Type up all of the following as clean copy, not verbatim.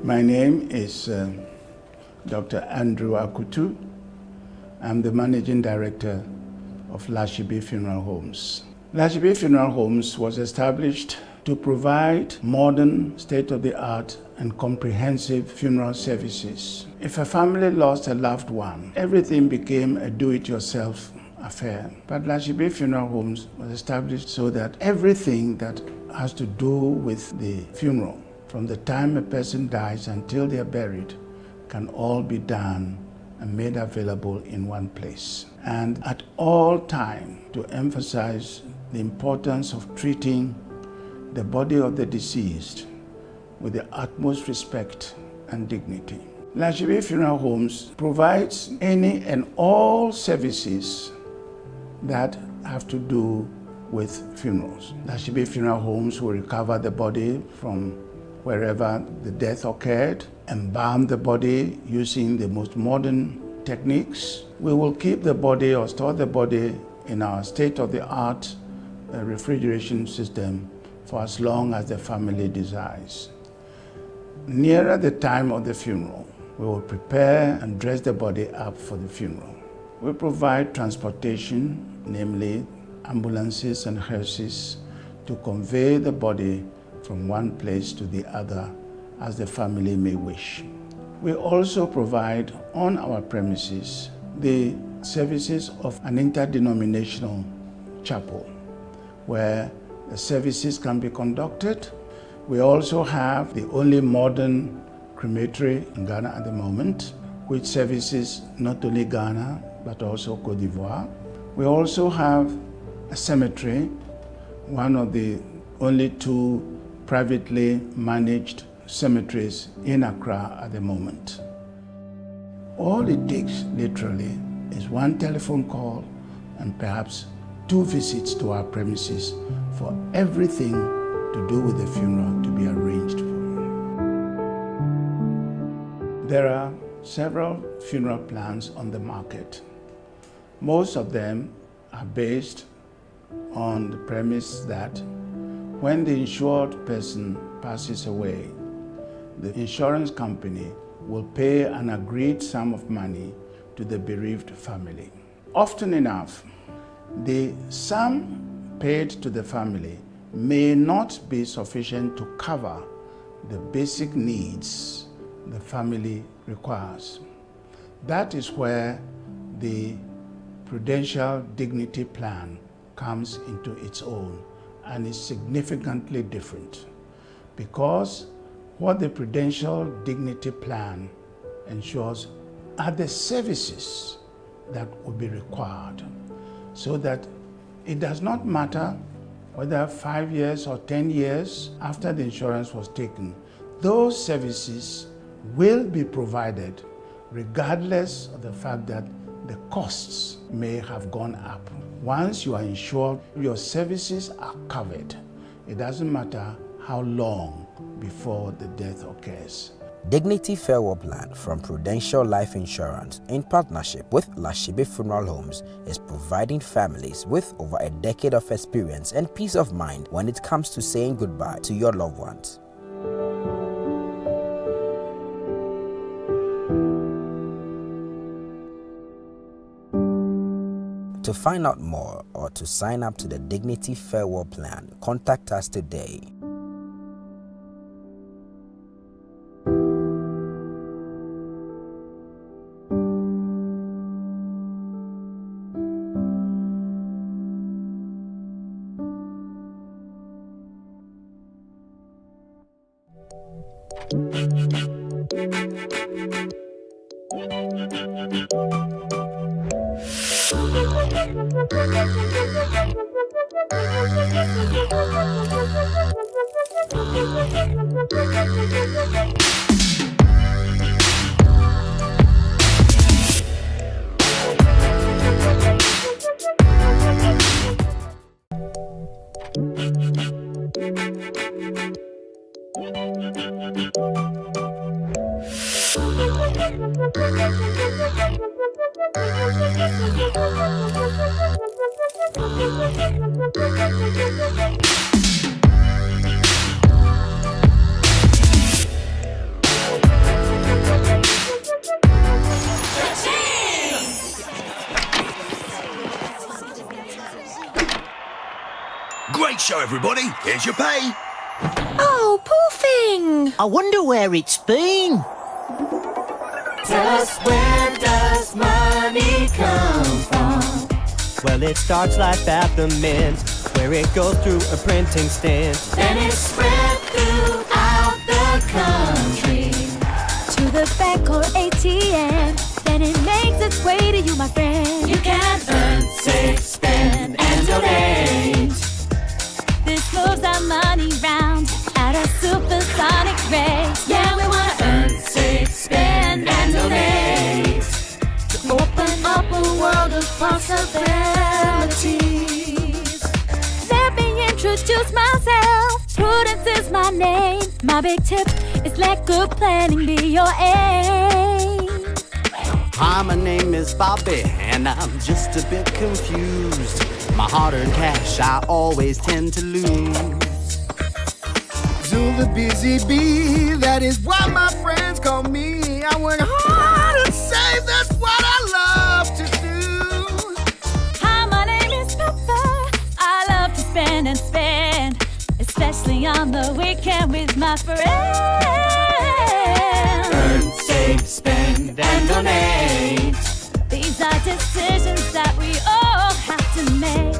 My name is Dr. Andrew Akutu. I'm the Managing Director of Lashibi Funeral Homes. Lashibi Funeral Homes was established to provide modern, state-of-the-art and comprehensive funeral services. If a family lost a loved one, everything became a do-it-yourself affair. But Lashibi Funeral Homes was established so that everything that has to do with the funeral, from the time a person dies until they are buried, can all be done and made available in one place. And at all time, to emphasize the importance of treating the body of the deceased with the utmost respect and dignity. Lashibi Funeral Homes provides any and all services that have to do with funerals. Lashibi Funeral Homes will recover the body from wherever the death occurred, embalm the body using the most modern techniques. We will keep the body or store the body in our state-of-the-art refrigeration system for as long as the family desires. Nearer the time of the funeral, we will prepare and dress the body up for the funeral. We provide transportation, namely ambulances and hearses, to convey the body from one place to the other as the family may wish. We also provide on our premises the services of an interdenominational chapel where the services can be conducted. We also have the only modern crematory in Ghana at the moment, which services not only Ghana but also Côte d'Ivoire. We also have a cemetery, one of the only two privately managed cemeteries in Accra at the moment. All it takes, literally, is one telephone call and perhaps 2 visits to our premises for everything to do with the funeral to be arranged for. There are several funeral plans on the market. Most of them are based on the premise that when the insured person passes away, the insurance company will pay an agreed sum of money to the bereaved family. Often enough, the sum paid to the family may not be sufficient to cover the basic needs the family requires. That is where the Prudential Dignity Plan comes into its own and is significantly different, because what the Prudential Dignity Plan ensures are the services that will be required, so that it does not matter whether 5 years or 10 years after the insurance was taken, those services will be provided regardless of the fact that the costs may have gone up. Once you are insured, your services are covered. It doesn't matter how long before the death occurs. Dignity Farewell Plan from Prudential Life Insurance, in partnership with Lashibi Funeral Homes, is providing families with over a decade of experience and peace of mind when it comes to saying goodbye to your loved ones. To find out more or to sign up to the Dignity Farewell Plan, contact us today. Great show, everybody. Here's your pay. Oh, poor thing. I wonder where it's been. Tell us, where does money come from? Well, it starts life at the mint, where it goes through a printing stint. Then it's spread throughout the country To the bank or ATM. Then it makes its way to you, my friend. You can earn, save, spend, and donate. This moves our money round at a supersonic rate. Yeah, we want to earn, save, spend, and donate. To open up a world of possibilities. Let me introduce myself. Prudence is my name. My big tip is let good planning be your aim. Hi, my name is Baaba, and I'm just a bit confused. My hard-earned cash I always tend to lose. To the busy bee, that is what my friends call me. I work hard and save, that's what I love to do. Hi, my name is Papa. I love to spend and spend, especially on the weekend with my friends. Earn, save, spend, and donate. These are decisions that we all have to make.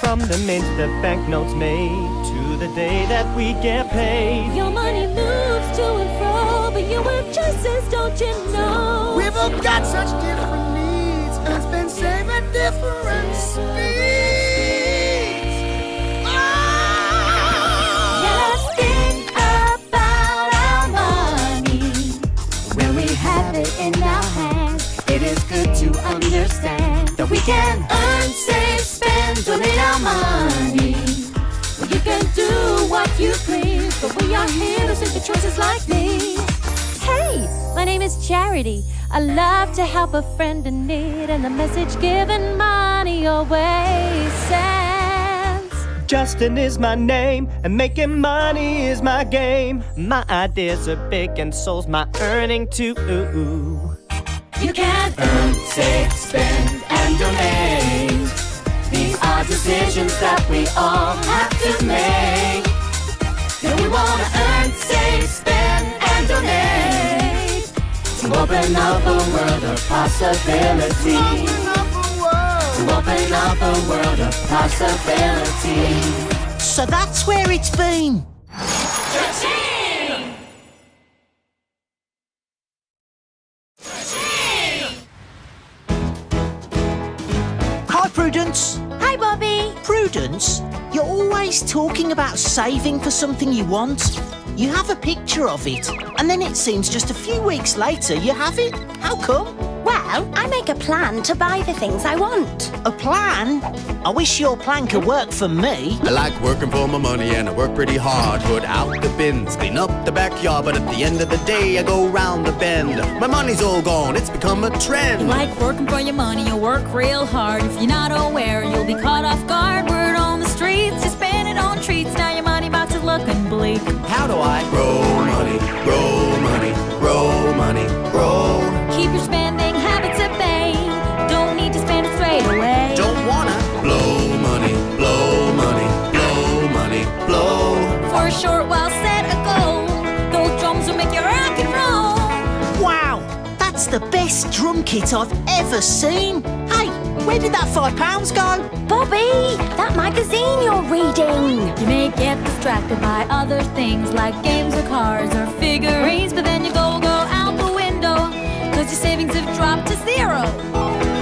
From the mint the banknotes made to the day that we get paid. Your money moves to and fro, but you have choices, don't you know? We've all got such different needs, and spend, save at different speeds. Yeah, let's think about our money. When we have it in our hands, it is good to understand that we can earn, save, spend, donate our money. Well, you can do what you please, but we are here to make the choices like these. Hey, my name is Charity. I love to help a friend in need, and the message given money always sends. Justin is my name, and making money is my game. My ideas are big, and so's my earning too. You can earn, save, spend, and donate. These are decisions that we all have to make. Yeah, we want to earn, save, spend, and donate. To open up a world of possibilities. To open up a world of possibilities. So that's where it's been. Hi, Prudence. Hi, Bobby. Prudence, you're always talking about saving for something you want. You have a picture of it, and then it seems just a few weeks later you have it. How come? Well, I make a plan to buy the things I want. A plan? I wish your plan could work for me. I like working for my money and I work pretty hard. Put out the bins, clean up the backyard, but at the end of the day I go round the bend. My money's all gone, it's become a trend. You like working for your money, you work real hard. If you're not aware, you'll be caught off guard. Word on the streets, you spend it on treats. Now your money box is looking bleak. How do I Grow money, grow money, grow money, grow. Keep your spending habits at bay. Don't need to spend it straight away. Don't wanna blow money, blow money, blow money, blow. For a short while, set a goal. Those drums will make you rock and roll. Wow, that's the best drum kit I've ever seen. Hey, where did that £5 go? Bobby, that magazine you're reading. You may get distracted by other things like games or cars or figurines, but then you go out the window, cause your savings have dropped to zero.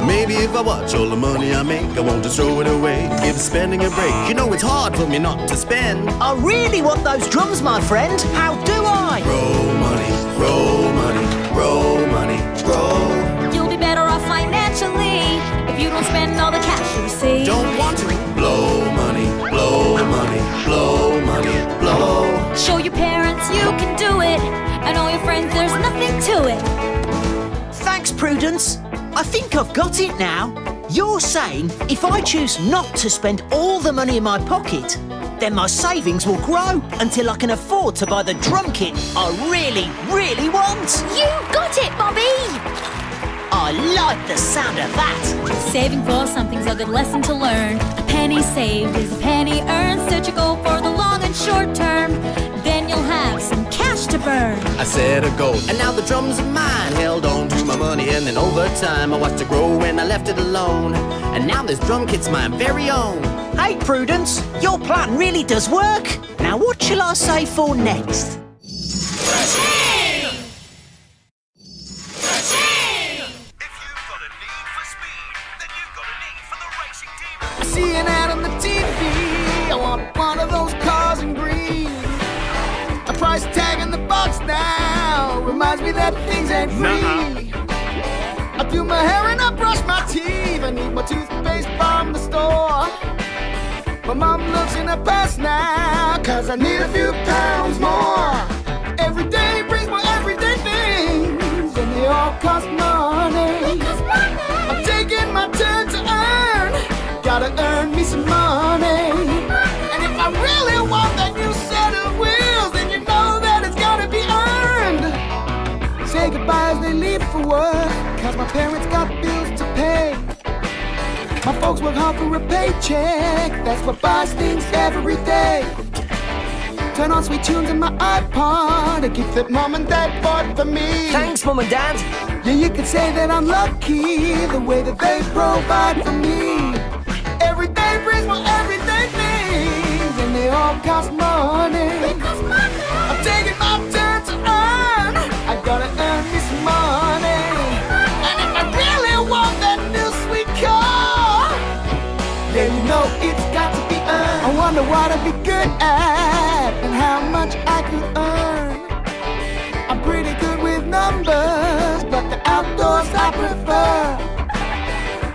Maybe if if I watch all the money I make, I won't just throw it away. Give spending a break. You know it's hard for me not to spend. I really want those drums, my friend. How do I? Grow money, grow money, grow money, grow. You'll be better off financially if you don't spend all the cash you receive. Don't want to blow money, blow money, blow money, blow. Show your parents you can do it, and all your friends there's nothing to it. Thanks, Prudence. I think I've got it now. You're saying if I choose not to spend all the money in my pocket, then my savings will grow until I can afford to buy the drum kit I really, really want. You got it, Bobby! I like the sound of that. Saving for something's a good lesson to learn. A penny saved is a penny earned. Set your goal for the long and short term. Then you'll have some cash to burn. I set a goal, and now the drums are mine. Held on to my money, and then over time I watched it grow when I left it alone. And now this drum kit's my very own. Hey, Prudence, your plan really does work. Now what shall I save for next? I see an ad on the TV. I want one of those cars in green. A price tag in the box now reminds me that things ain't free. I do my hair and I brush my teeth. I need my toothpaste from the store. My mom looks in her purse now, 'cause I need a few pounds more. Every day brings my everyday things, and they all cost money. I'm taking my turn to earn. Gotta earn me some money. And if I really want that new set of wheels, then you know that it's gotta be earned. Say goodbye as they leave for work, 'cause my parents got bills to pay. My folks work hard for a paycheck, that's what buys things every day. Turn on sweet tunes in my iPod, a gift that mom and dad bought for me. Thanks, Mum and Dad. Yeah, you could say that I'm lucky, the way that they provide for me. Every day brings my everyday things, and they all cost money. I'm taking my turn to earn. I gotta earn me some money. And if I really want that new sweet car, yeah, you know it's got to be earned. I wonder what I'd be good at and how much I could earn. I'm pretty good with numbers, but the outdoors I prefer.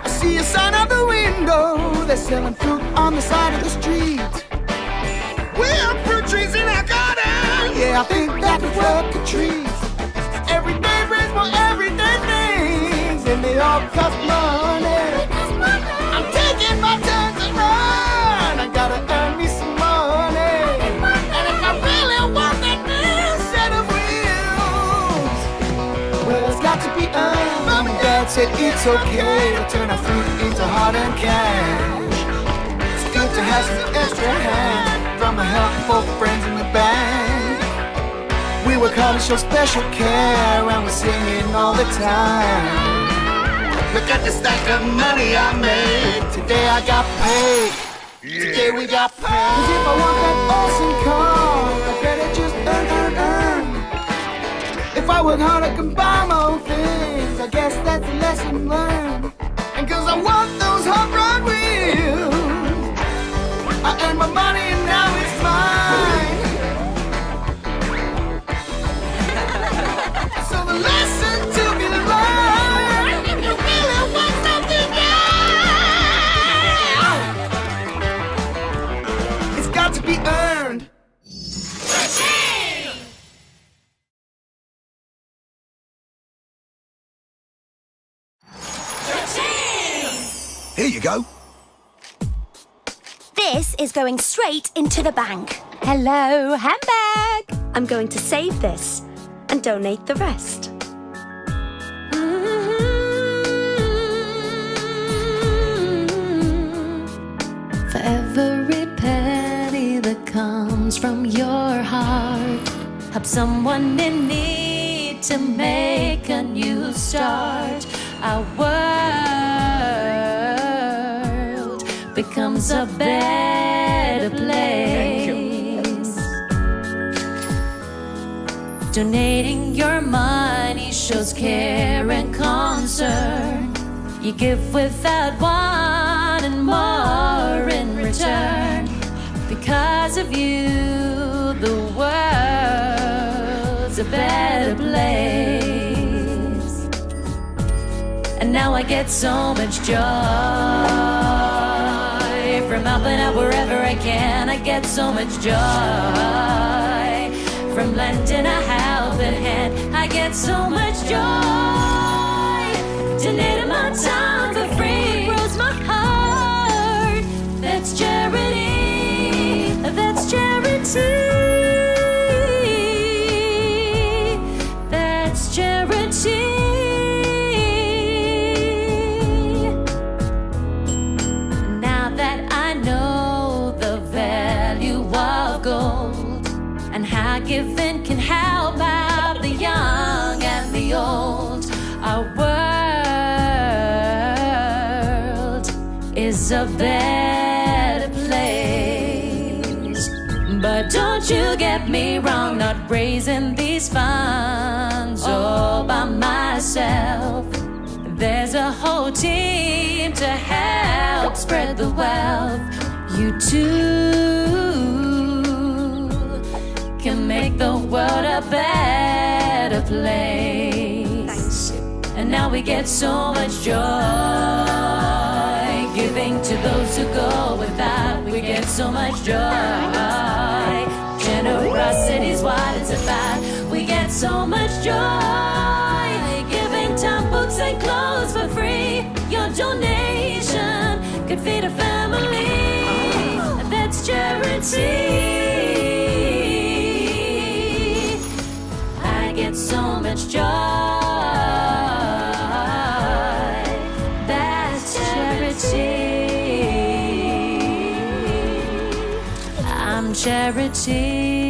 I see a sign out the window, they're selling fruit on the side of the street. We have fruit trees in our garden. Yeah, I think that could work a treat. Every day brings more everyday things, and they all cost money. I'm taking my turn to earn. I gotta earn me some money. And if I really want that new set of wheels, well, it's got to be earned. Mom and Dad said it's okay to turn our fruit into hard-earned cash. It's good to have some extra hand from a helpful friends in the band. We work hard to show special care, and we're singing all the time. Look at the stack of money I made. Today I got paid. Today we got paid. 'Cause if I want that awesome car, I better just earn. If I work hard, I can buy more things. I guess that's a lesson learned. And 'cause I want those hot rod wheels, I earned my money and now it's mine. So the lesson to be learned, if you really want something, yeah, it's got to be earned. Here you go. This is going straight into the bank. Hello, handbag. I'm going to save this and donate the rest. For every penny that comes from your heart, help someone in need to make a new start. Our world becomes a better place. Donating your money shows care and concern. You give without wanting more in return. Because of you, the world's a better place. And now I get so much joy from helping out wherever I can. I get so much joy from lending a helping hand. I get so much joy donating my time for free. Grows my heart. That's charity. That's charity. That's charity. Now that I know the value of gold and how giving can help out the young and the old, our world is a better place. But don't you get me wrong, not raising these funds all by myself. There's a whole team to help spread the wealth. You too can make the world a better place. And now we get so much joy giving to those who go without. We get so much joy. Generosity's what it's about. We get so much joy giving time, books, and clothes for free. Your donation could feed a family. That's charity. I get so much joy. That's charity. I'm charity.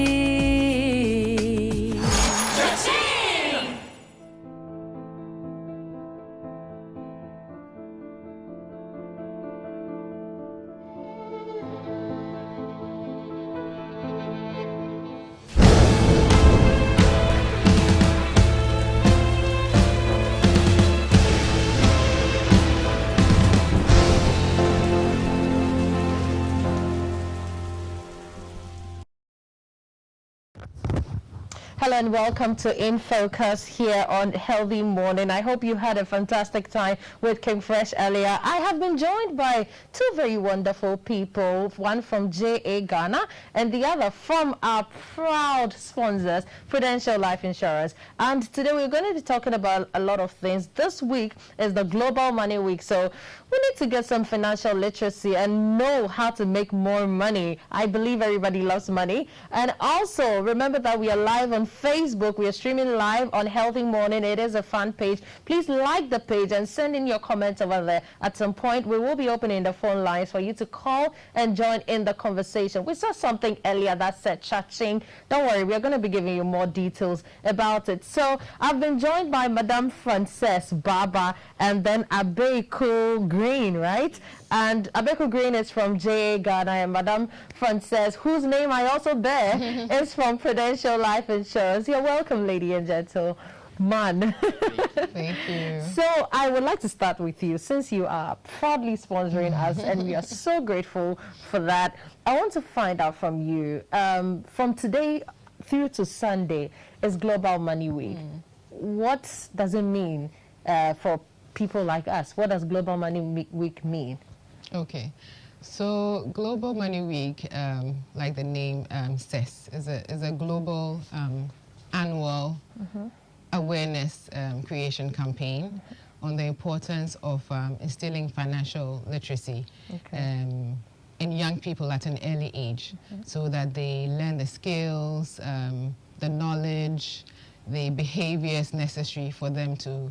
Hello and welcome to In Focus here on Healthy Morning. I hope you had a fantastic time with King Fresh earlier. I have been joined by two very wonderful people, one from JA Ghana and the other from our proud sponsors, Prudential Life Insurance. And today we're going to be talking about a lot of things. This week is the Global Money Week, so we need to get some financial literacy and know how to make more money. I believe everybody loves money. And also remember that we are live on Facebook. We are streaming live on Healthy Morning. It is a fan page. Please like the page and send in your comments over there. At some point, we will be opening the phone lines for you to call and join in the conversation. We saw something earlier that said cha-ching. Don't worry, we're going to be giving you more details about it. So I've been joined by Madame Frances Baaba and then Abeiku Greene, right? And Abeiku Greene is from JA Ghana, and Madame Frances, whose name I also bear, is from Prudential Life Insurance. You're welcome, lady and gentleman. Thank you. So I would like to start with you, since you are proudly sponsoring us, and we are so grateful for that. I want to find out from you, from today through to Sunday is Global Money Week. What does it mean for people like us? What does Global Money Week mean? Okay, so Global Money Week, like the name says, is a global annual awareness creation campaign on the importance of instilling financial literacy in young people at an early age, so that they learn the skills, the knowledge, the behaviors necessary for them to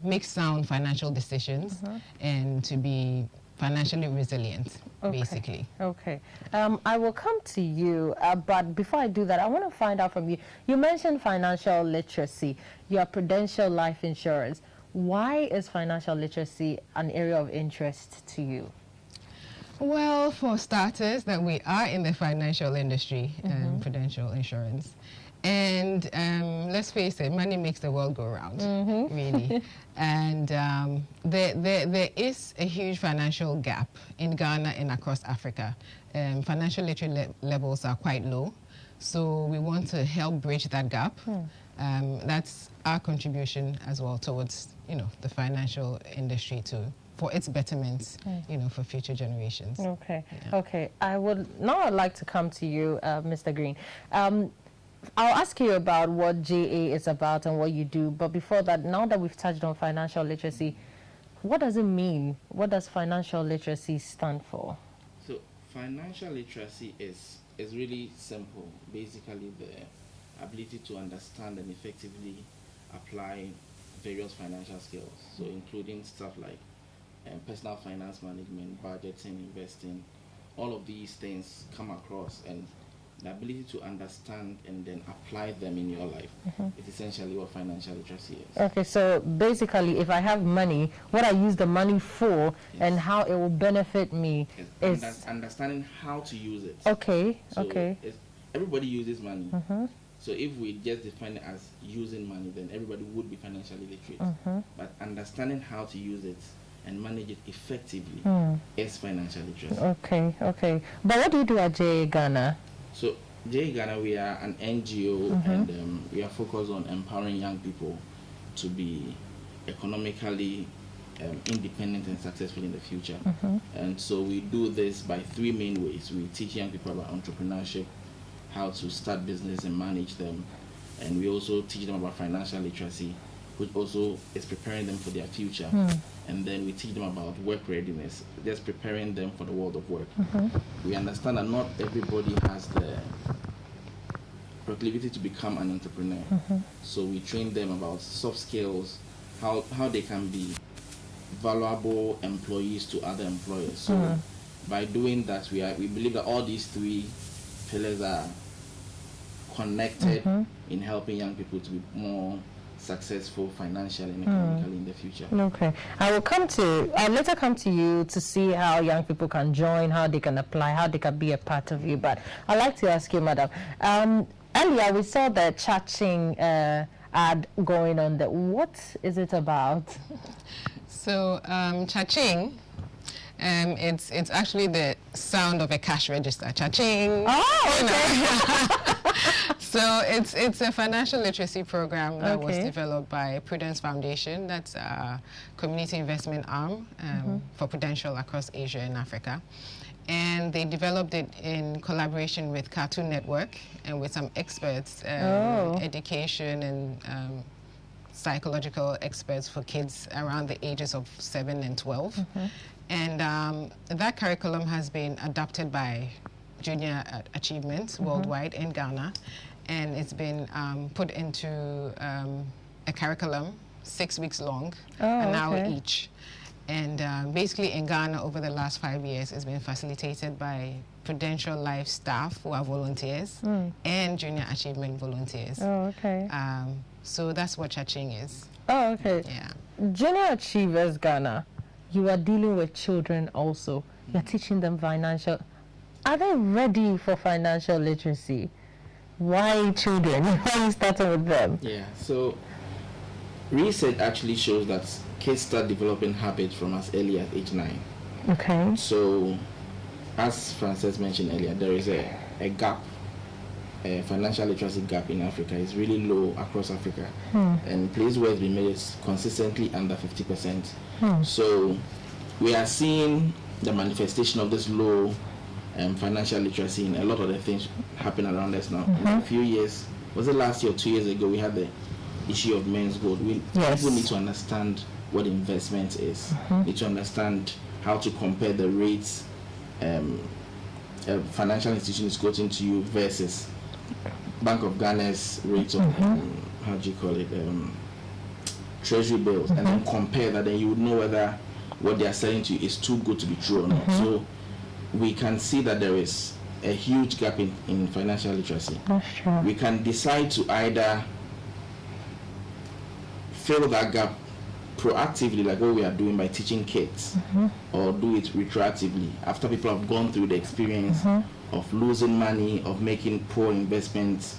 make sound financial decisions and to be financially resilient, basically. Okay. I will come to you, but before I do that, I want to find out from you. You mentioned financial literacy. You are Prudential Life Insurance. Why is financial literacy an area of interest to you? Well, for starters, that we are in the financial industry, Prudential Insurance. And let's face it, money makes the world go round, really. And there is a huge financial gap in Ghana and across Africa. Financial literacy levels are quite low, so we want to help bridge that gap. That's our contribution as well towards, the financial industry for its betterment, for future generations. Okay, yeah. Okay. I'd like to come to you, Mr. Greene. I'll ask you about what JA is about and what you do, but before that, now that we've touched on financial literacy, what does it mean? What does financial literacy stand for? So financial literacy is really simple. Basically, the ability to understand and effectively apply various financial skills, so including stuff like personal finance management, budgeting, investing. All of these things come across, and the ability to understand and then apply them in your life is essentially what financial literacy is. Okay, so basically, if I have money, what I use the money for and how it will benefit me is understanding how to use it. Okay, so everybody uses money. So if we just define it as using money, then everybody would be financially literate. But understanding how to use it and manage it effectively is financial literacy. Okay. But what do you do at JA Ghana? So, JA Ghana, we are an NGO and we are focused on empowering young people to be economically independent and successful in the future. And so we do this by three main ways. We teach young people about entrepreneurship, how to start business and manage them. And we also teach them about financial literacy, which also is preparing them for their future. And then we teach them about work readiness, just preparing them for the world of work. We understand that not everybody has the proclivity to become an entrepreneur. So we train them about soft skills, how they can be valuable employees to other employers. So by doing that, we believe that all these three pillars are connected in helping young people to be more successful financially and economically in the future. Okay. I'll later come to you to see how young people can join, how they can apply, how they can be a part of you. But I'd like to ask you, madam, earlier we saw the Cha-Ching ad going on there. What is it about? So Cha-Ching, it's actually the sound of a cash register. Cha-ching. Oh, okay. So it's a financial literacy program that was developed by Prudential Foundation. That's a community investment arm for Prudential across Asia and Africa. And they developed it in collaboration with Cartoon Network and with some experts, education and psychological experts for kids around the ages of 7 and 12. And that curriculum has been adopted by Junior Achievement worldwide in Ghana, and it's been put into a curriculum 6 weeks long, an hour each. And basically in Ghana over the last 5 years, it's been facilitated by Prudential Life staff who are volunteers and Junior Achievement volunteers. So that's what Cha-Ching is. Yeah. Junior Achievers Ghana, you are dealing with children also. You're teaching them financial. Are they ready for financial literacy? Why children? Why are you starting with them? Yeah, so research actually shows that kids start developing habits from as early as age 9. Okay. So, as Frances mentioned earlier, there is a gap, a financial literacy gap in Africa. It's really low across Africa. And places where it's been made is consistently under 50%. So, we are seeing the manifestation of this low financial literacy in a lot of the things happen around us now. In a few years, was it last year or 2 years ago, we had the issue of men's gold. People need to understand what investment is, need to understand how to compare the rates a financial institution is quoting to you versus Bank of Ghana's rates of, how do you call it, treasury bills, and then compare that, then you would know whether what they are selling to you is too good to be true or not. So we can see that there is a huge gap in financial literacy. We can decide to either fill that gap proactively, like what we are doing by teaching kids, or do it retroactively after people have gone through the experience of losing money, of making poor investments,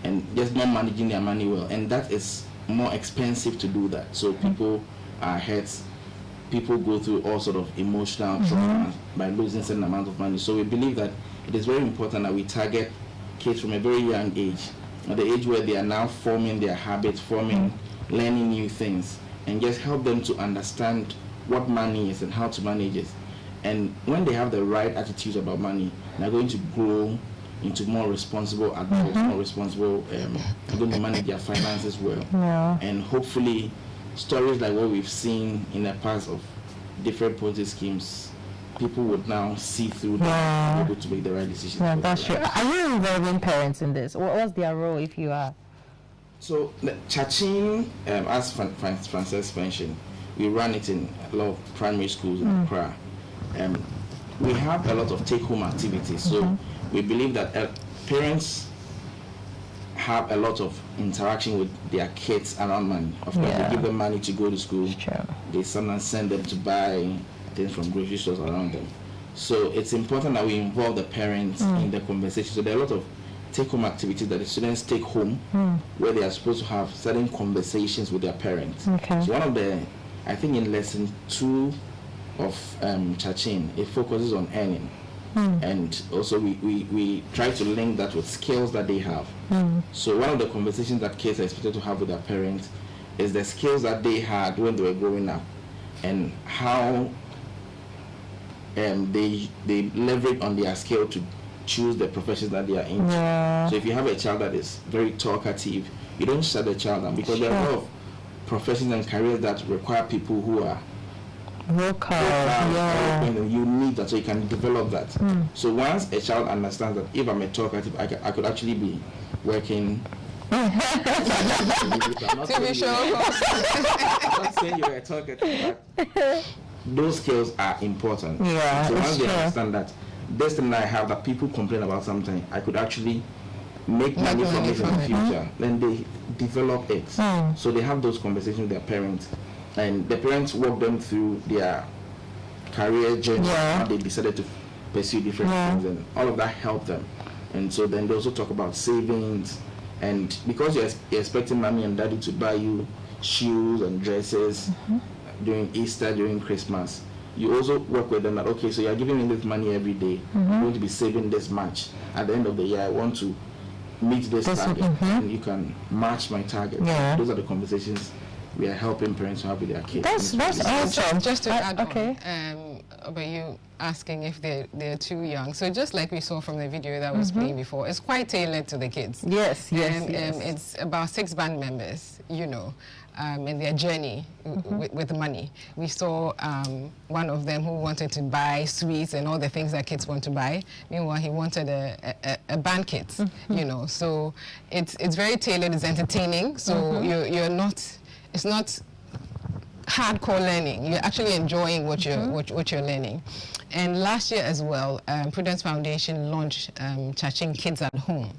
and just not managing their money well, and that is more expensive to do that. So people are hurt. People go through all sort of emotional trauma by losing certain amount of money. So we believe that it is very important that we target kids from a very young age, at the age where they are now forming their habits, learning new things, and just help them to understand what money is and how to manage it. And when they have the right attitudes about money, they're going to grow into more responsible adults, more responsible, going to manage their finances well. Yeah. And hopefully, stories like what we've seen in the past of different policy schemes, people would now see through them and be able to make the right decisions. Yeah, that's true. Are you involving parents in this? What's their role if you are? So, the Chachin, as Frances mentioned, we run it in a lot of primary schools in Accra. We have a lot of take-home activities. So, we believe that parents have a lot of interaction with their kids around money. Of course, they give them money to go to school. They sometimes send them to buy things from grocery stores around them. So it's important that we involve the parents in the conversation. So there are a lot of take-home activities that the students take home where they are supposed to have certain conversations with their parents. Okay. So one of the, I think in lesson 2 of Chachin, it focuses on earning. And also we try to link that with skills that they have. So one of the conversations that kids are expected to have with their parents is the skills that they had when they were growing up and how they leverage on their skill to choose the professions that they are in. So if you have a child that is very talkative, you don't shut the child down, because there are a lot of professions and careers that require people who are you need that, so you can develop that. So once a child understands that if I'm a talkative, I could actually be working. I'm not saying you're a talkative, but those skills are important. So once they understand that this thing I have that people complain about something, I could actually make money from it in the future, then they develop it. So they have those conversations with their parents, and the parents walk them through their career journey, how they decided to pursue different things, and all of that help them. And so then they also talk about savings, and because you're expecting mommy and daddy to buy you shoes and dresses during Easter, during Christmas, you also work with them that, okay, so you're giving me this money every day, I'm going to be saving this much. At the end of the year, I want to meet this target, and you can match my target. Those are the conversations we are helping parents to have with their kids. That's awesome. Just to add on, about you asking if they're too young. So just like we saw from the video that was playing before, it's quite tailored to the kids. Yes. It's about 6 band members, and their journey with money. We saw one of them who wanted to buy sweets and all the things that kids want to buy. Meanwhile, he wanted a band kit, So it's very tailored, it's entertaining. So you're not, it's not hardcore learning. You're actually enjoying what you're learning. And last year as well, Prudence Foundation launched Chachin Kids at Home.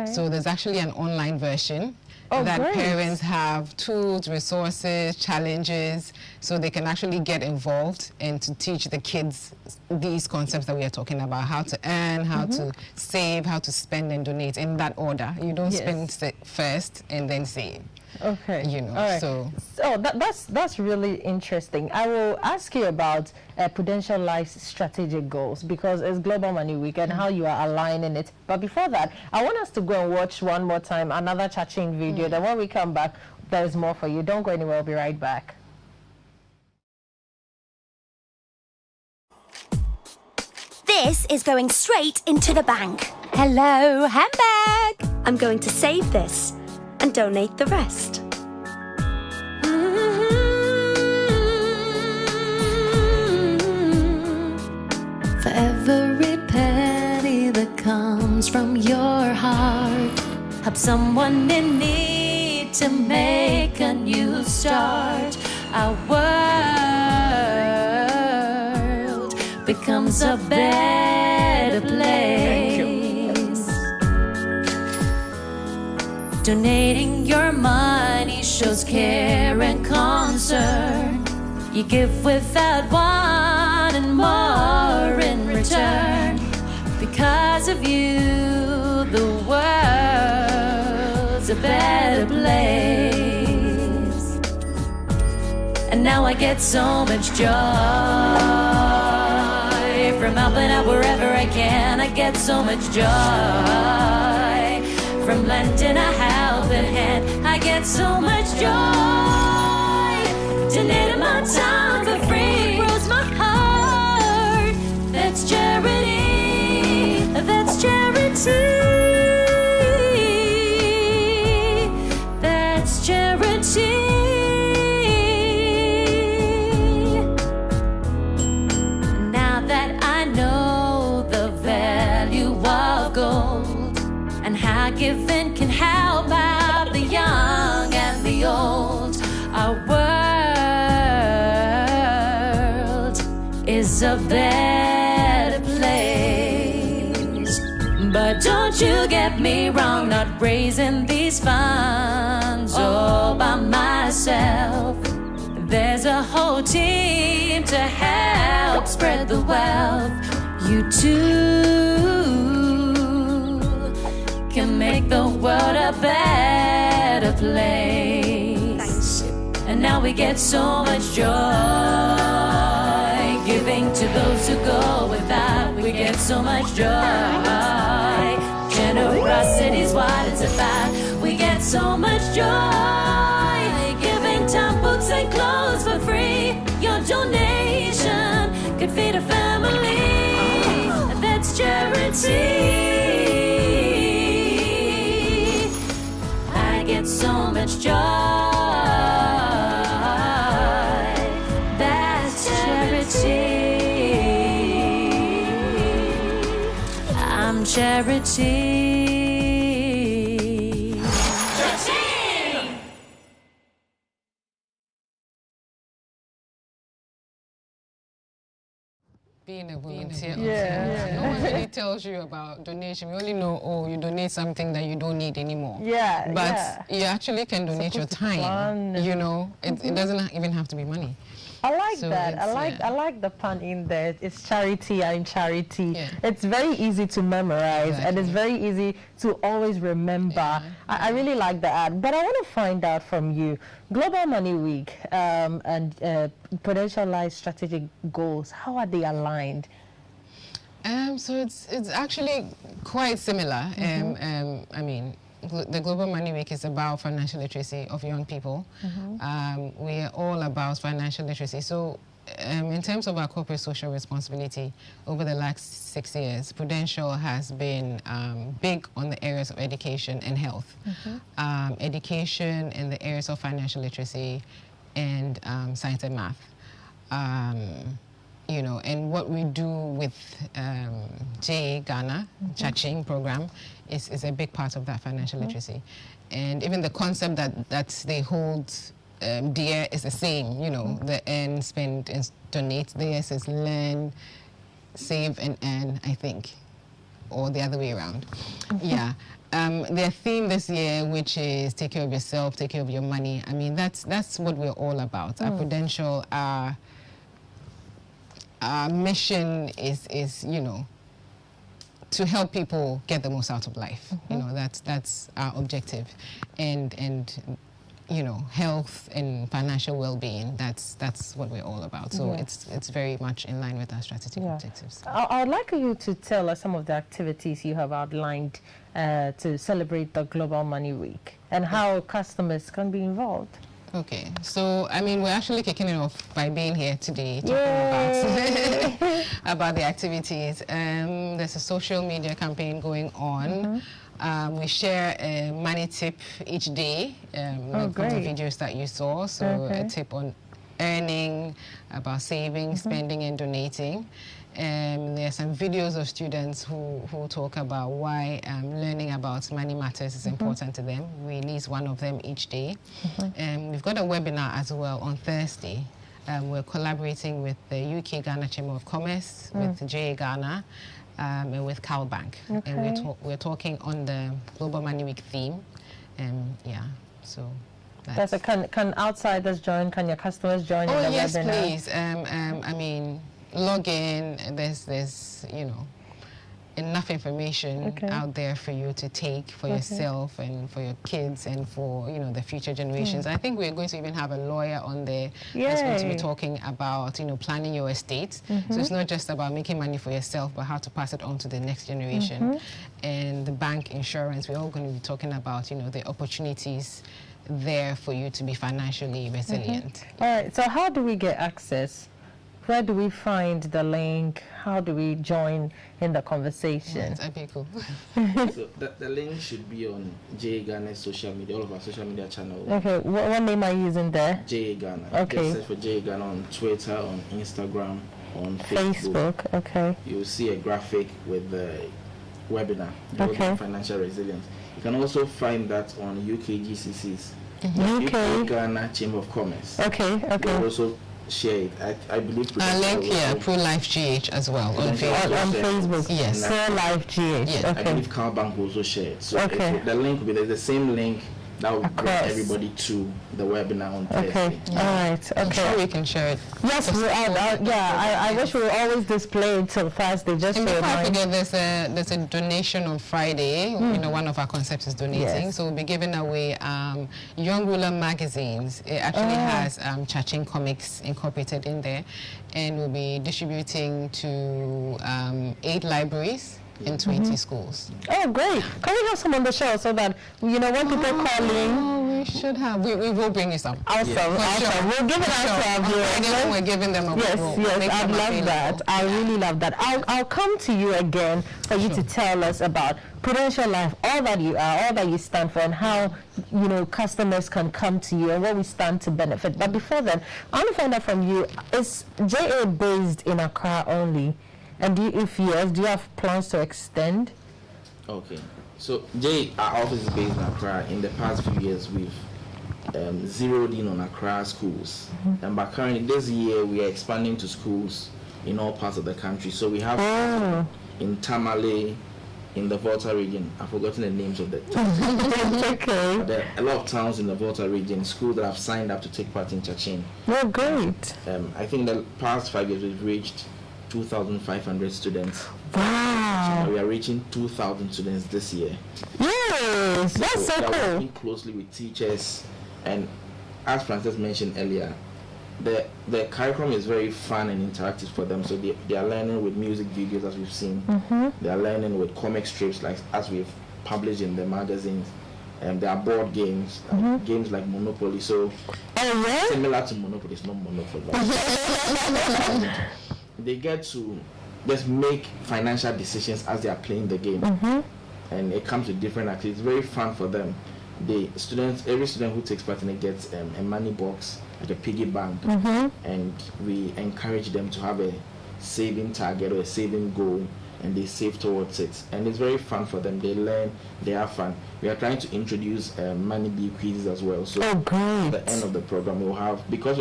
So there's actually an online version that parents have tools, resources, challenges, so they can actually get involved and to teach the kids these concepts that we are talking about: how to earn, how to save, how to spend and donate in that order. You don't spend first and then save. All right. So that's really interesting. I will ask you about Prudential Life's strategic goals, because it's Global Money Week and how you are aligning it. But before that, I want us to go and watch one more time another Chachin video. Then when we come back, there's more for you. Don't go anywhere. We'll be right back. This is going straight into the bank. Hello, handbag. I'm going to save this and donate the rest. For every penny that comes from your heart, help someone in need to make a new start. Our world becomes a better place. Donating your money shows care and concern. You give without wanting more in return. Because of you, the world better place. And now I get so much joy from helping out wherever I can. I get so much joy from lending a helping hand. I get so much joy donating my time for free. Grows my heart. That's charity. That's charity. That's charity. Now that I know the value of gold and how giving can help out the young and the old, our world is a better place. But don't you get me wrong, not raising these funds all by myself. There's a whole team to help spread the wealth. You too can make the world a better place. And now we get so much joy giving to those who go without. We get so much joy. Generosity's what it's about. We get so much joy giving time, books and clothes for free. Your donation could feed a family. That's charity. I get so much joy. That's charity. I'm charity. Being a volunteer, no one really tells you about donation. We only know, oh, you donate something that you don't need anymore. But you actually can donate your time. You know, it doesn't even have to be money. I like that. I like the pun in there. It's charity and charity. It's very easy to memorize, and it's very easy to always remember. I really like the ad. But I want to find out from you, Global Money Week and Prudential Life strategic goals, how are they aligned? So it's actually quite similar. I mean, the Global Money Week is about financial literacy of young people. We are all about financial literacy. So in terms of our corporate social responsibility, over the last 6 years, Prudential has been big on the areas of education and health. Education in the areas of financial literacy and science and math. You know, and what we do with Ghana, Chaching program, is a big part of that financial literacy. And even the concept that they hold dear is the same, you know, the earn, spend, and donate. Theirs is learn, save, and earn, I think, or the other way around. Their theme this year, which is take care of yourself, take care of your money, I mean, that's what we're all about. At Prudential, our mission is, you know, to help people get the most out of life. You know, that's our objective. And you know, health and financial well-being, that's what we're all about. So it's very much in line with our strategic objectives. I would like you to tell us some of the activities you have outlined to celebrate the Global Money Week and how customers can be involved. Okay, so I mean, we're actually kicking it off by being here today talking about the activities. There's a social media campaign going on. We share a money tip each day, like from the videos that you saw. So a tip on earning, about saving, spending, and donating. There are some videos of students who talk about why learning about money matters is important to them. We release one of them each day. We've got a webinar as well on Thursday. We're collaborating with the UK Ghana Chamber of Commerce, with JA Ghana, and with CalBank. And we're talking on the Global Money Week theme. So that's can outsiders join? Can your customers join in the yes, webinar? Please. I mean, log in. There's you know, enough information out there for you to take for yourself and for your kids and for the future generations. I think we're going to even have a lawyer on there that's going to be talking about planning your estate. So it's not just about making money for yourself, but how to pass it on to the next generation. And the bank insurance, we're all going to be talking about the opportunities there for you to be financially resilient. All right, so how do we get access? Where do we find the link? How do we join in the conversation? Abeiku. So the link should be on J Ghana's social media, all of our social media channels. Okay, what name are you using there? J Ghana. Okay. Just search for J Ghana on Twitter, on Instagram, on Facebook. Okay. You'll see a graphic with the webinar, Financial Resilience. You can also find that on UKGCC's UK Ghana Chamber of Commerce. Okay. We'll also share it. I believe link here, Pro-Life GH as well on Facebook. On Facebook. Yes. Pro-Life GH. Yes. Okay. I believe Carl Bank will also share it. So the link will be the same link that will bring everybody to the webinar on Thursday. All right. I'm sure we can share it. Yes, I wish we would always display it till Thursday. Just and so before I forget, there's a donation on Friday. One of our concepts is donating, so we'll be giving away Young Ruler magazines. It actually has Chaching comics incorporated in there, and we'll be distributing to 8 libraries in 20 schools. Oh, great. Can we have some on the show so that, when people call in? Oh, we should have. We will bring you some. Awesome. Awesome. We'll give it out to our viewers. We're giving them a Yes, I'd love that. I really love that. I'll come to you again for you to tell us about Prudential Life, all that you are, all that you stand for, and how, customers can come to you and what we stand to benefit. But before then, I want to find out from you, is JA based in Accra only? And if yes, do you have plans to extend? Okay. So, our office is based in Accra. In the past few years, we've zeroed in on Accra schools. And but currently, this year, we are expanding to schools in all parts of the country. So, we have in Tamale, in the Volta region. I've forgotten the names of the towns. Okay. There are a lot of towns in the Volta region, schools that have signed up to take part in Chaching. Oh, great. I think the past 5 years, we've reached 2,500 students. Wow. So we are reaching 2,000 students this year. Yes, that's so cool. Working closely with teachers, and as Frances mentioned earlier, the curriculum is very fun and interactive for them. So they are learning with music videos, as we've seen. They are learning with comic strips, like as we've published in the magazines. And there are board games, games like Monopoly. So similar to Monopoly, it's not Monopoly. They get to just make financial decisions as they are playing the game, and it comes with different activities. It's very fun for them. Every student who takes part in it gets a money box, like a piggy bank, and we encourage them to have a saving target or a saving goal, and they save towards it. And it's very fun for them. They learn, they have fun. We are trying to introduce money bee quizzes as well. So at the end of the program, we'll have, because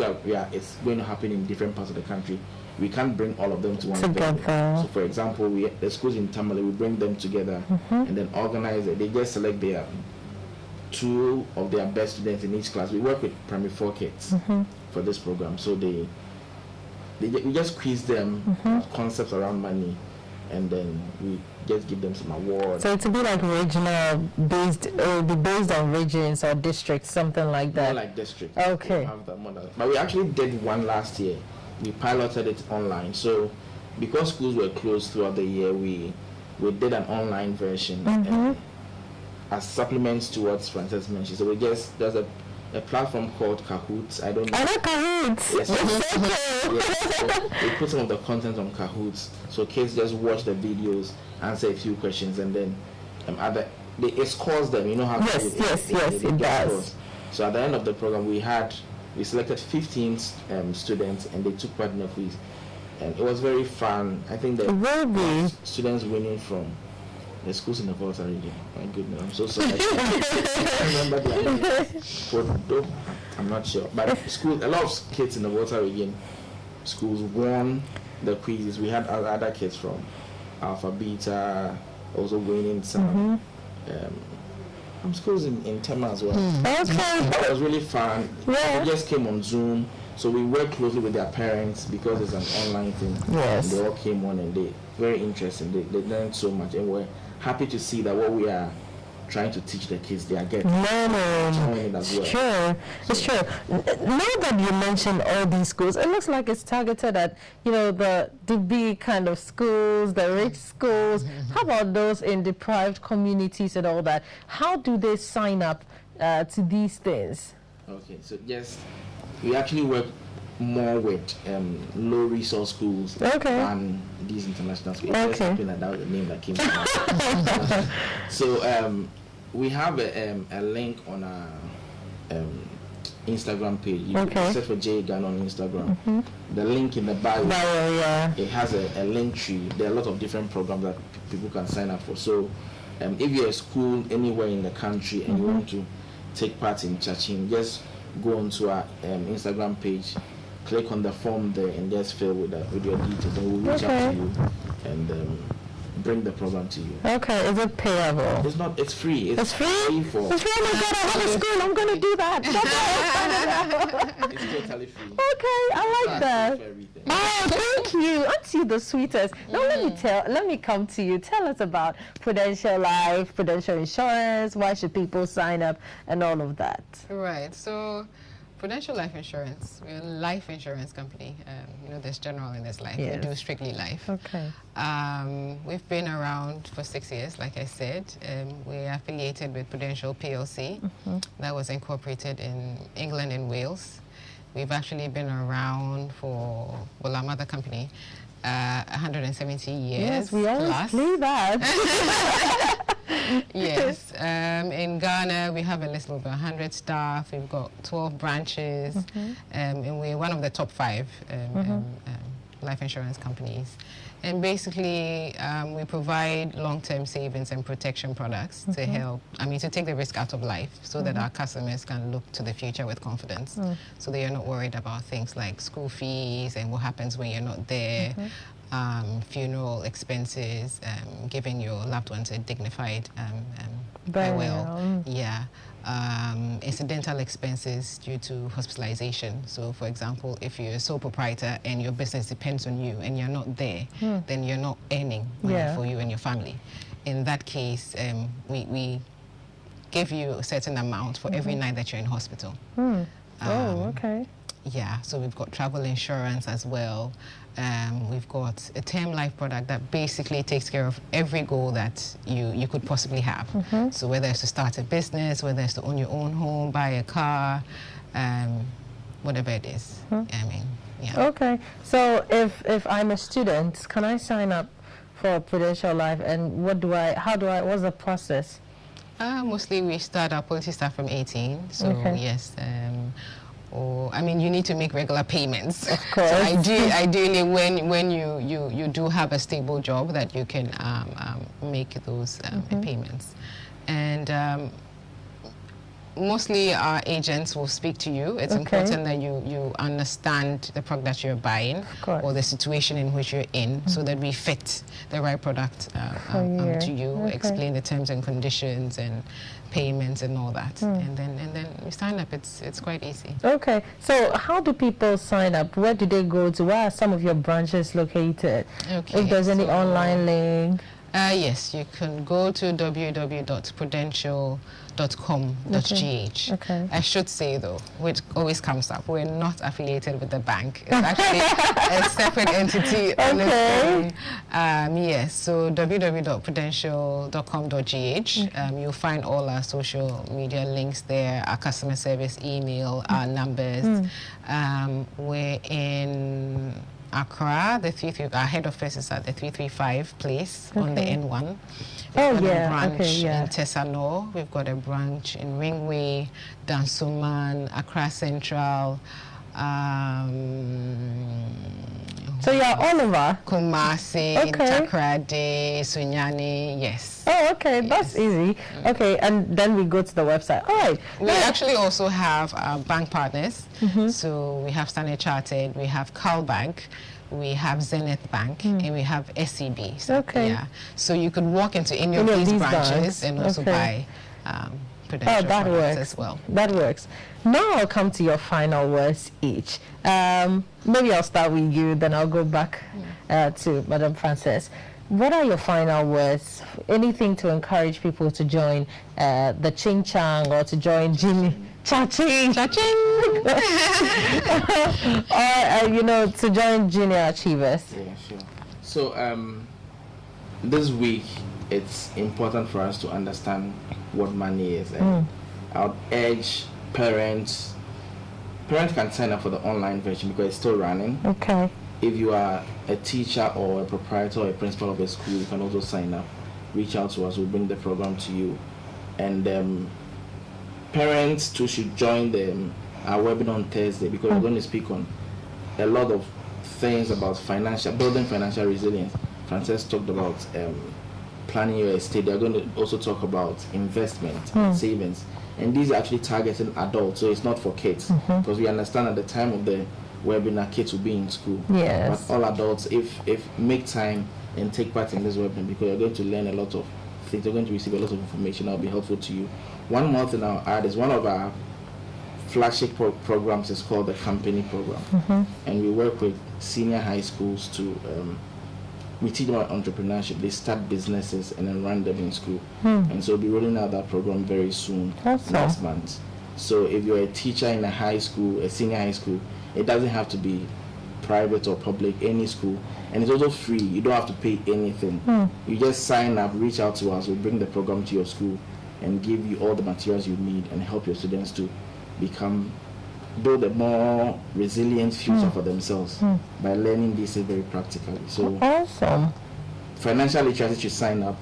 it's going to happen in different parts of the country, we can't bring all of them to one event. So for example, the schools in Tamale, we bring them together and then organize it. They just select their 2 of their best students in each class. We work with primary 4 kids for this program. So we just quiz them concepts around money, and then we just give them some awards. So it will be like regional based, it will be based on regions or districts, something like that. More like districts. Okay. But we actually did one last year. We piloted it online. So because schools were closed throughout the year, we did an online version as supplements to what Frances mentioned. So there's a platform called Kahoots. I don't know. I know Kahoots. Yes, so we put some of the content on Kahoots, so kids just watch the videos, answer a few questions, and then it scores them. You know how it does. So at the end of the program, we selected 15 students, and they took part in the quiz, and it was very fun. I think the students winning from the schools in the Volta region. My goodness, I'm so sorry. I remember the I'm not sure, but a lot of kids in the Volta region schools won the quizzes. We had other kids from Alpha Beta also winning some schools in Tema as well. Okay. It was really fun. We just came on Zoom, So we work closely with their parents because it's an online thing. Yes. And they all came on and they very interesting. They learned so much, and we're happy to see that what we are trying to teach the kids, they are getting learning. As It's well. true. It's true. Now that you mentioned all these schools, it looks like it's targeted at, you know, the big kind of schools, the rich schools. How about those in deprived communities and all that? How do they sign up to these things? Okay, so yes, we actually work more with low resource schools than these international schools. That was the name that came to mind. So we have a link on our Instagram page. You can search for J Ghana on Instagram. The link in the bio, it has a link tree. There are a lot of different programs that people can sign up for. So if you're a school anywhere in the country and you want to take part in Chachim, just go onto our Instagram page, click on the form there, and just fill with your details, and we'll reach out to you and bring the program to you. Okay, is it payable? It's not. It's free. It's free. For it's free. Oh my God! I have a school. I'm gonna do that. It's totally free. Okay, I like that. Oh, thank you. Aren't you the sweetest? Now let me come to you. Tell us about Prudential Life, Prudential Insurance. Why should people sign up, and all of that? Right. So, Prudential Life Insurance, we're a life insurance company. You know, there's general and there's life. Yes. We do strictly life. Okay. We've been around for 6 years, like I said. We're affiliated with Prudential PLC. That was incorporated in England and Wales. We've actually been around for, well, our mother company, 170 years. Yes, we always play that. Yes. In Ghana, we have a little over 100 staff. We've got 12 branches, and we're one of the top 5 life insurance companies. And basically, we provide long-term savings and protection products to help, to take the risk out of life so that our customers can look to the future with confidence. So they are not worried about things like school fees and what happens when you're not there, funeral expenses, giving your loved ones a dignified farewell. Yeah. Incidental expenses due to hospitalization. So, for example, if you're a sole proprietor and your business depends on you and you're not there, then you're not earning money for you and your family. In that case, we give you a certain amount for every night that you're in hospital. Yeah, so we've got travel insurance as well. We've got a term life product that basically takes care of every goal that you could possibly have. So whether it's to start a business, whether it's to own your own home, buy a car, whatever it is. Okay, so if I'm a student, can I sign up for Prudential Life, and what's the process? Mostly we start our policy start from 18, so yes. You need to make regular payments. Of course. So ideally, when you do have a stable job, that you can make those payments. And mostly our agents will speak to you. It's important that you understand the product that you're buying or the situation in which you're in, so that we fit the right product to you, explain the terms and conditions and payments and all that, and then we sign up. It's quite easy. Okay, so how do people sign up? Where do they go to? Where are some of your branches located? If there's any online link. Yes, you can go to www.prudential.com.gh. I should say, though, which always comes up, we're not affiliated with the bank. It's actually a separate entity. Yes, so www.prudential.com.gh. You'll find all our social media links there, our customer service email, our numbers. We're in Accra, our head office is at the 335 place on the N1. We've got a branch in Tesano. We've got a branch in Ringway, Dansoman, Accra Central. So you're all over? Kumasi, Takoradi, Sunyani, yes. Oh, okay, that's easy. Okay, and then we go to the website. All right. We actually also have bank partners. So we have Standard Chartered, we have Calbank, we have Zenith Bank, and we have SCB. So, so you could walk into any of these branches and also buy Prudential that products works as well. That works. Now I'll come to your final words each. Maybe I'll start with you, then I'll go back to Madam Frances. What are your final words? Anything to encourage people to join the Ching Chang or to join Jimmy? Cha-ching! Cha-ching! Or, to join Junior Achievers? Yeah, sure. So, this week, it's important for us to understand what money is. And I would urge parents can sign up for the online version because it's still running. Okay. If you are a teacher or a proprietor or a principal of a school, you can also sign up. Reach out to us, we'll bring the program to you. And parents too should join our webinar on Thursday because we're going to speak on a lot of things about building financial resilience. Frances talked about planning your estate. They're going to also talk about investment, savings. And these are actually targeting adults, so it's not for kids. Because we understand at the time of the webinar, kids will be in school. Yes. But all adults, if make time and take part in this webinar, because you're going to learn a lot of things, you're going to receive a lot of information that will be helpful to you. One more thing I'll add is one of our flagship programs is called the Company Program. And we work with senior high schools to we teach them about entrepreneurship. They start businesses and then run them in school. And so we'll be rolling out that program very soon, next month. So if you're a teacher in a high school, a senior high school, it doesn't have to be private or public, any school. And it's also free. You don't have to pay anything. You just sign up, reach out to us, we'll bring the program to your school and give you all the materials you need and help your students to build a more resilient future for themselves by learning this very practically. So awesome. Financial literacy should sign up.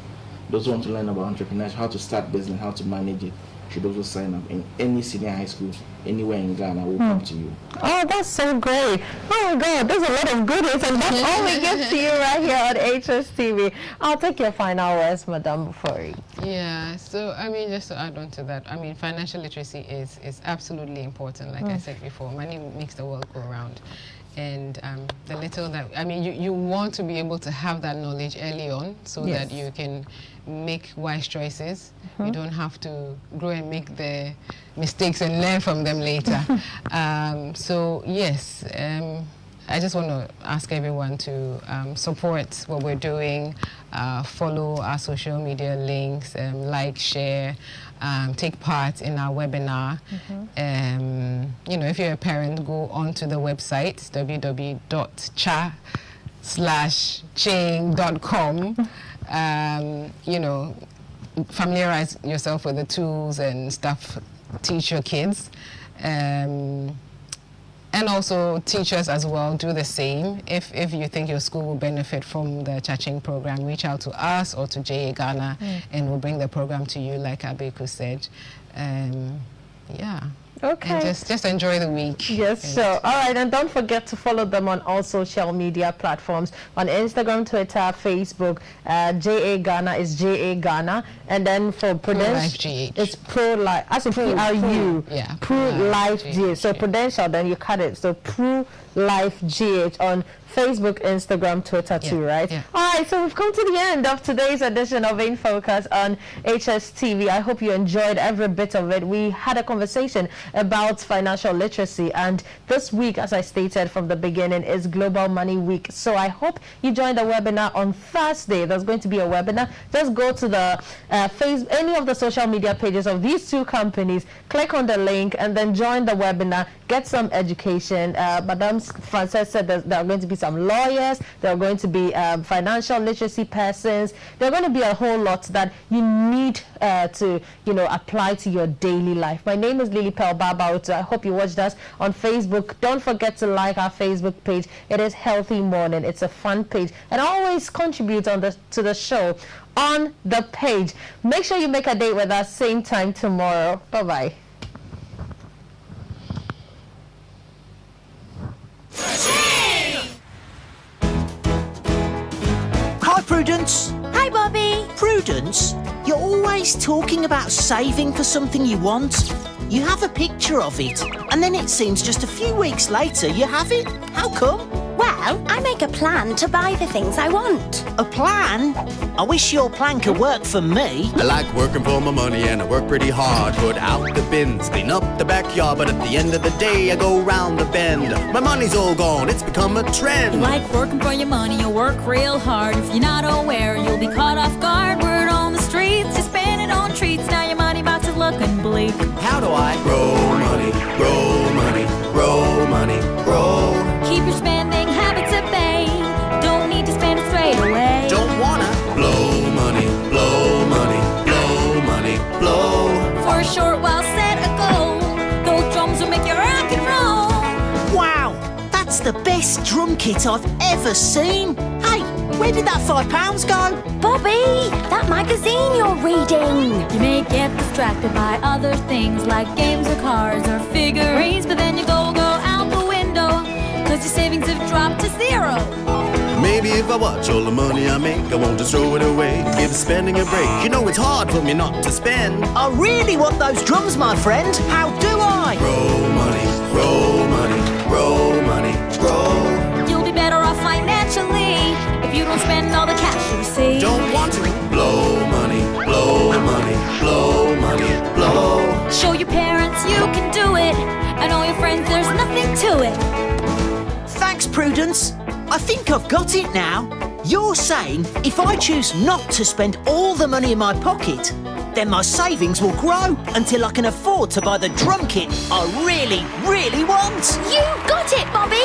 Those who want to learn about entrepreneurship, how to start business, how to manage it, should also sign up. In any senior high school, anywhere in Ghana, will come to you. Oh, that's so great. Oh my God, there's a lot of goodness, and that's all we get to you right here on HSTV. I'll take your final words, Madam Ofori. Yeah, so I mean, just to add on to that, I mean, financial literacy is absolutely important. Like I said before, money makes the world go round. And the little that, I mean, you want to be able to have that knowledge early on so that you can make wise choices. You don't have to grow and make the mistakes and learn from them later. So yes, I just want to ask everyone to support what we're doing, follow our social media links, like, share, take part in our webinar. If you're a parent, go onto the website www.cha/ching.com. Familiarize yourself with the tools and stuff, teach your kids. And also teachers as well, do the same. If you think your school will benefit from the Cha-Ching program, reach out to us or to JA Ghana and we'll bring the program to you like Abeiku said. Yeah. Okay. And just enjoy the week. Yes, sure. All right, and don't forget to follow them on all social media platforms. On Instagram, Twitter, Facebook, JA Ghana is JA Ghana. And then for Prudential, it's Pro-Life, as in PRU. Yeah. Pro-Life GH. So Prudential, then you cut it. So Pro-Life GH on Facebook, Instagram, Twitter too, right? Yeah. All right, so we've come to the end of today's edition of In Focus on HSTV. I hope you enjoyed every bit of it. We had a conversation about financial literacy, and this week, as I stated from the beginning, is Global Money Week. So I hope you join the webinar on Thursday. There's going to be a webinar. Just go to the any of the social media pages of these two companies, click on the link, and then join the webinar. Get some education. Madam Frances said that there are going to be some lawyers, there are going to be financial literacy persons, there are going to be a whole lot that you need to apply to your daily life. My name is Lily Baaba. I hope you watched us on Facebook. Don't forget to like our Facebook page. It is Healthy Morning. It's a fun page and always contribute to the show on the page. Make sure you make a date with us same time tomorrow. Bye-bye. Hi, Prudence. Hi, Bobby. Prudence, you're always talking about saving for something you want. You have a picture of it, and then it seems just a few weeks later you have it. How come? Well, I make a plan to buy the things I want. A plan? I wish your plan could work for me. I like working for my money and I work pretty hard. Put out the bins, clean up the backyard, but at the end of the day I go round the bend. My money's all gone, it's become a trend. You like working for your money, you work real hard. If you're not aware, you'll be caught off guard. Word on the streets, you spend it on treats. Now your money box is looking bleak. How do I grow money, grow money, grow money, grow? Keep your spending habits at bay. Don't need to spend it straight away. Don't wanna blow money, blow money, blow money, blow. For a short while, set a goal. Those drums will make you rock and roll. Wow, that's the best drum kit I've ever seen. Hey, where did that £5 go? Bobby, that magazine you're reading. You may get distracted by other things like games or cars or figurines, but then you go out the window, cause your savings have dropped to zero. Maybe if I watch all the money I make, I won't just throw it away. Give spending a break. You know it's hard for me not to spend. I really want those drums, my friend. How do I? Grow money, grow money, grow money, grow. You'll be better off financially if you don't spend all the cash you receive. Don't want to blow money, blow money, blow money, blow. Show your parents you can do it, and all your friends there's nothing to it. Thanks, Prudence. I think I've got it now. You're saying if I choose not to spend all the money in my pocket, then my savings will grow until I can afford to buy the drum kit I really, really want. You got it, Bobby.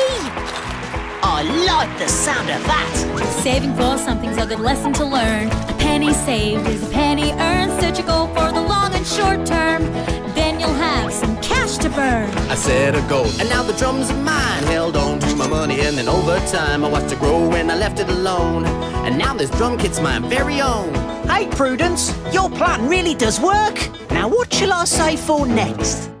I like the sound of that. Saving for something's a good lesson to learn. A penny saved is a penny earned. Set your goal for the long and short term. Then you'll have some cash to burn. I set a goal, and now the drums are mine. Held on to my money, and then over time I watched it grow when I left it alone. And now this drum kit's my very own. Hey, Prudence, your plan really does work. Now what shall I say for next?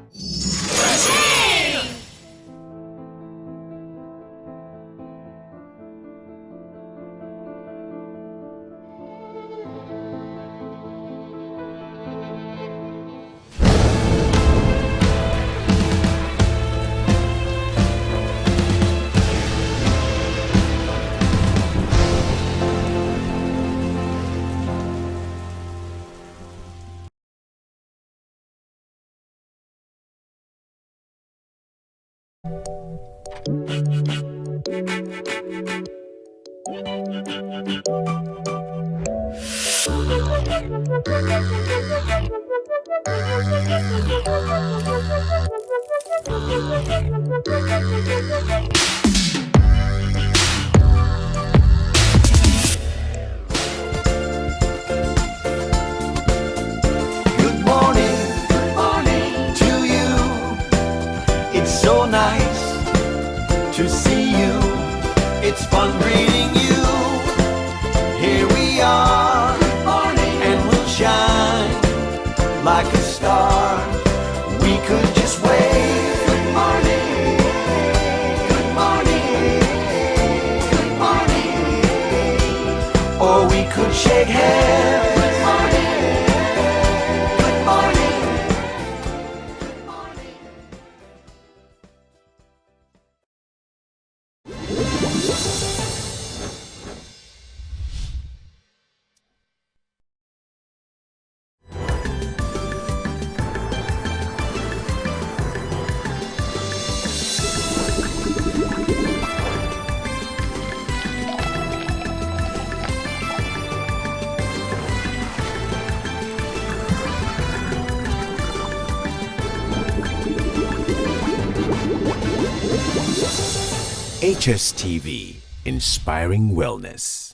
To see you, it's fun greeting you. Here we are, and we'll shine like a star. We could just wave. Good morning, good morning, good morning. Or we could shake hands. HSTV, inspiring wellness.